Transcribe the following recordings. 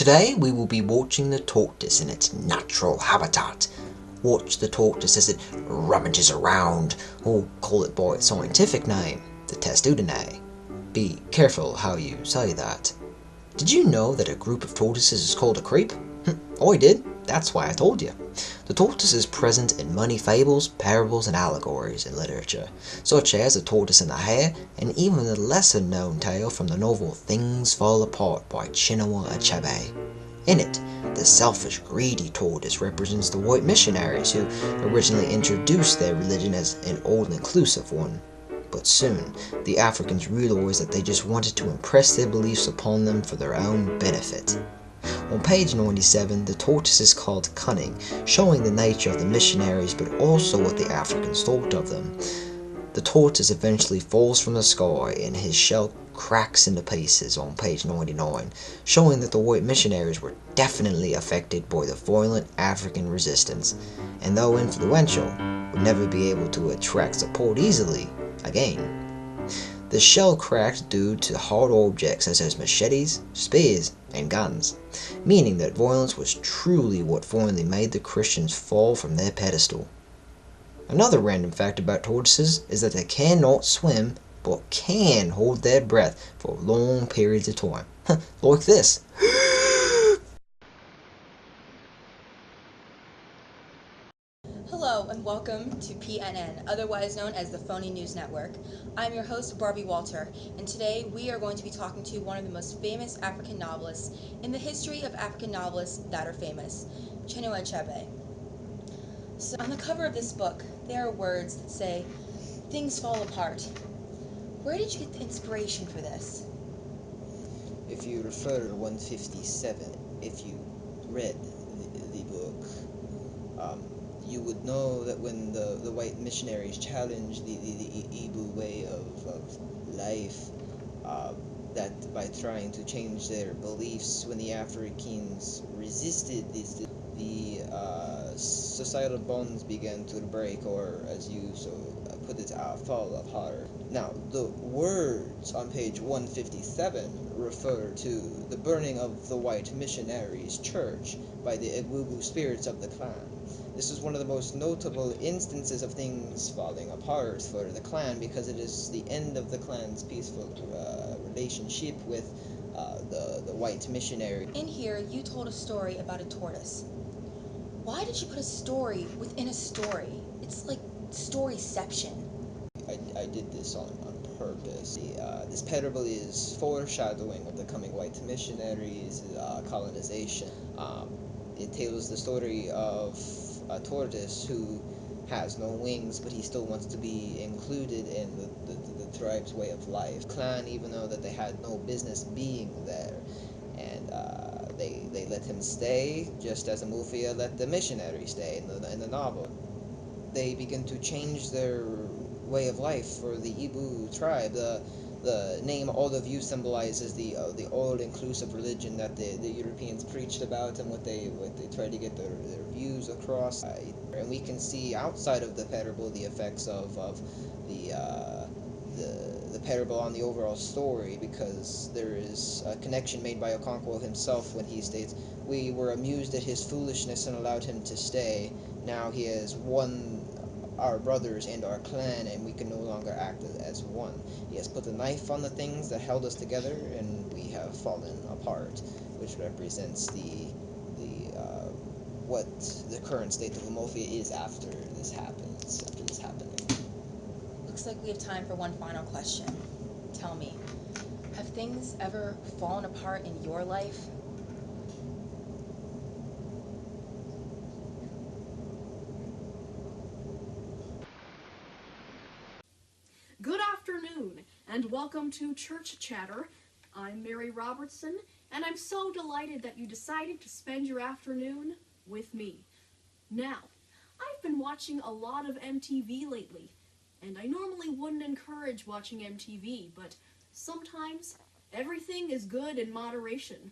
Today we will be watching the tortoise in its natural habitat. Watch the tortoise as it rummages around, or call it by its scientific name, the testudinae. Be careful how you say that. Did you know that a group of tortoises is called a creep? I did, that's why I told you. The tortoise is present in many fables, parables and allegories in literature, such as The Tortoise and the Hare, and even the lesser known tale from the novel Things Fall Apart by Chinua Achebe. In it, the selfish, greedy tortoise represents the white missionaries who originally introduced their religion as an all-inclusive one. But soon, the Africans realized that they just wanted to impress their beliefs upon them for their own benefit. On page 97, the tortoise is called cunning, showing the nature of the missionaries but also what the Africans thought of them. The tortoise eventually falls from the sky and his shell cracks into pieces on page 99, showing that the white missionaries were definitely affected by the violent African resistance, and though influential, would never be able to attract support easily again. The shell cracked due to hard objects such as machetes, spears, and guns, meaning that violence was truly what finally made the Christians fall from their pedestal. Another random fact about tortoises is that they cannot swim, but can hold their breath for long periods of time. Like this. Hello and welcome to PNN, otherwise known as the Phony News Network. I'm your host, Barbie Walter, and today we are going to be talking to one of the most famous African novelists in the history of African novelists that are famous, Chinua Achebe. So on the cover of this book, there are words that say, "Things fall apart." Where did you get the inspiration for this? If you refer to 157, if you read the book, you would know that when the white missionaries challenged the Igbo way of life, that by trying to change their beliefs, when the Africans resisted the societal bonds began to break, or as you so put it, fall apart. Now, the words on page 157 refer to the burning of the white missionaries' church by the Egwugu spirits of the clan. This is one of the most notable instances of things falling apart for the clan, because it is the end of the clan's peaceful relationship with the white missionary. In here, you told a story about a tortoise. Why did you put a story within a story? It's like storyception. I did this on purpose. This parable is foreshadowing of the coming white missionaries' colonization. It tells the story of a tortoise who has no wings, but he still wants to be included in the tribe's way of life. Clan, even though that they had no business being there, and they let him stay, just as Amufia let the missionary stay in the novel. They begin to change their way of life for the Ibu tribe. The name All of You symbolizes the all-inclusive religion that the Europeans preached about, and what they tried to get their views across. And we can see outside of the parable the effects of the parable on the overall story, because there is a connection made by Okonkwo himself when he states, "We were amused at his foolishness and allowed him to stay. Now he has won our brothers and our clan, and we can no longer act as one. He has put a knife on the things that held us together, and we have fallen apart," which represents what the current state of Umofia is after this happening. Looks like we have time for one final question. Tell me, have things ever fallen apart in your life? Good afternoon, and welcome to Church Chatter. I'm Mary Robertson, and I'm so delighted that you decided to spend your afternoon with me. Now, I've been watching a lot of MTV lately, and I normally wouldn't encourage watching MTV, but sometimes everything is good in moderation,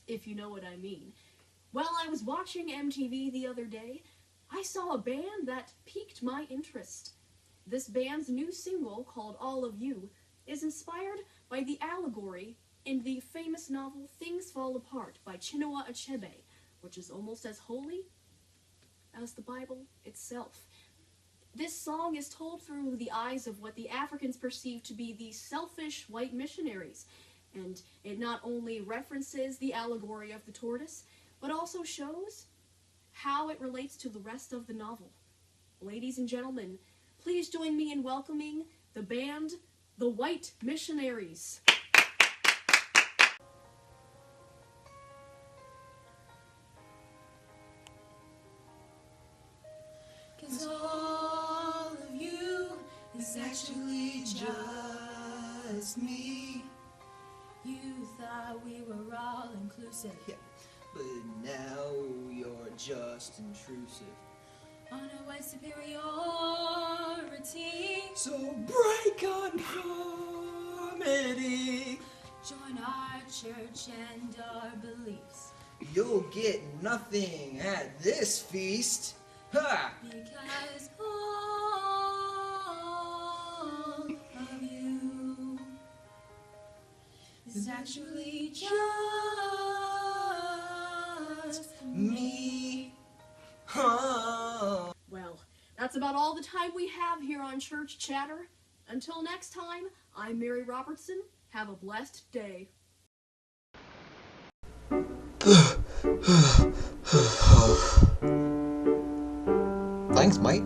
if you know what I mean. While I was watching MTV the other day, I saw a band that piqued my interest. This band's new single, called All of You, is inspired by the allegory in the famous novel Things Fall Apart by Chinua Achebe, which is almost as holy as the Bible itself. This song is told through the eyes of what the Africans perceive to be the selfish white missionaries, and it not only references the allegory of the tortoise, but also shows how it relates to the rest of the novel. Ladies and gentlemen, please join me in welcoming the band, The White Missionaries. 'Cause all of you is actually just me. You thought we were all inclusive. Yeah, but now you're just intrusive. On a white superiority. So break conformity. Join our church and our beliefs. You'll get nothing at this feast. Ha! Because all of you is actually just Me. Huh. Well, that's about all the time we have here on Church Chatter. Until next time, I'm Mary Robertson. Have a blessed day. Thanks, mate.